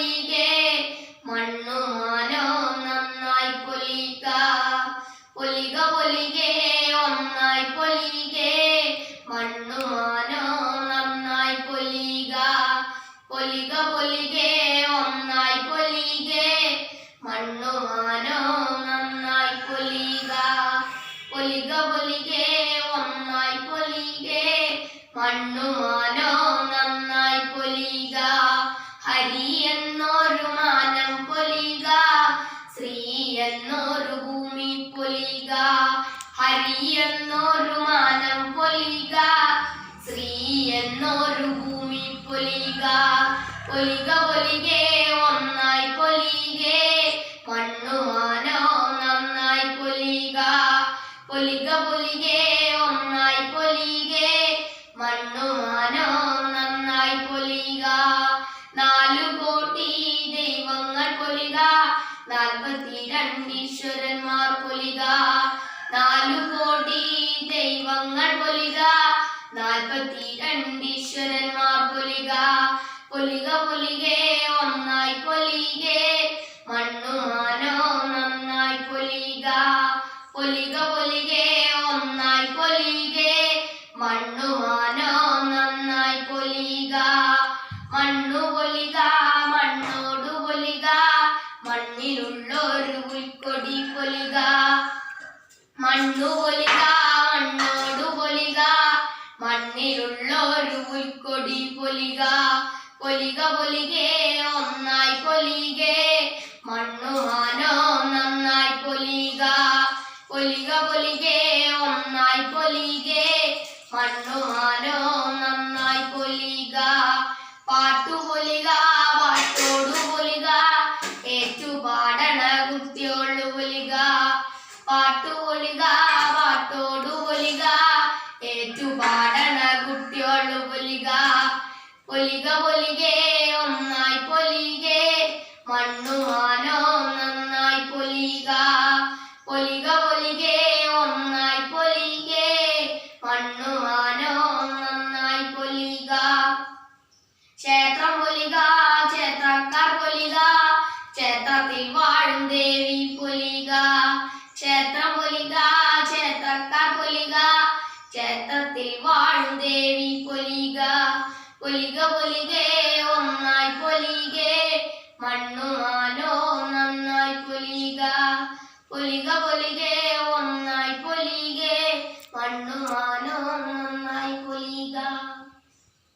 പൊലികെ മണ്ണു മാനോ നന്നായി പൊലിക പൊലിക പൊലികെ ഒന്നായി പൊലികെ മണ്ണു മാനോ നന്നായി പൊലിക പൊലിക പൊലികെ ഒന്നായി പൊലികെ മണ്ണു മാനോ നന്നായി പൊലിക പൊലിക പൊലികെ ഒന്നായി പൊലികെ മണ്ണു മാനോ നന്നായി പൊലിക ഹരി എന്നൊരു മാനം പൊലിക ശ്രീ എന്നൊരു ഭൂമി പൊലിക ഹരി എന്നൊരു മാനം പൊലിക ശ്രീ എന്നൊരു ഭൂമി പൊലിക പൊലിക പൊലികെ ഒന്നായി പൊലികെ മണ്ണു മാനോ നന്നായി പൊലിക പൊലിക പൊലികെ ഒന്നായി പൊലികെ മണ്ണു മാനോ നന്നായി പൊലിക 4 കോടി ദൈവങ്ങൾ പൊലിക 42 ഈശ്വരന്മാർ പൊലിക 4 കോടി ദൈവങ്ങൾ പൊലിക 42 ഈശ്വരന്മാർ പൊലിക പൊലിക പൊലികെ ഒന്നായി പൊലികെ മണ്ണു മാനോ നന്നായി പൊലിക പൊലിക പൊലികെ ഒന്നായി പൊലികെ മണ്ണു മാനോ നന്നായി പൊലിക മണ്ണു പൊലിക മണ്ണോടു പൊലിക മണ്ണിലുള്ളൊരു പുൽക്കൊടി പൊലിക മണ്ണു പൊലിക മണ്ണോടു പൊലിക മണ്ണിലുള്ളൊരു പുൽക്കൊടി പൊലിക പൊലിക പൊലികെ ഒന്നായി പൊലികെ മണ്ണു മാനോ നന്നായി പൊലിക പൊലിക പൊലികെ ഒന്നായി പൊലികെ മണ്ണു മാനോ നന്നായി പൊലിക പാട്ടു പൊലിക പാട്ടോടു പൊലിക ഏറ്റുപാടണ കുട്ടിയോളു പൊലിക പാട്ടു പൊലിക പാട്ടോടു പൊലിക ഏറ്റുപാടണ കുട്ടിയോളു പൊലിക പൊലിക പൊലികെ ഒന്നായി പൊലികെ മണ്ണു മാനോ നന്നായി പൊലിക പൊലിക പൊലികെ ഒന്നായി പൊലികെ മണ്ണു മാനോ നന്നായി പൊലിക ക്ഷേത്രം പൊലിക ക്ഷേത്രക്കാർ പൊലിക ക്ഷേത്രത്തിൽ വാഴും ദേവി പൊലിക ക്ഷേത്രം പൊലിക ക്ഷേത്രക്കാർ പൊലിക ക്ഷേത്രത്തിൽ വാഴും ദേവി പൊലിക പൊലിക പൊലികെ ഒന്നായി പൊലികെ മണ്ണു മാനോ നന്നായി പൊലിക പൊലിക പൊലികെ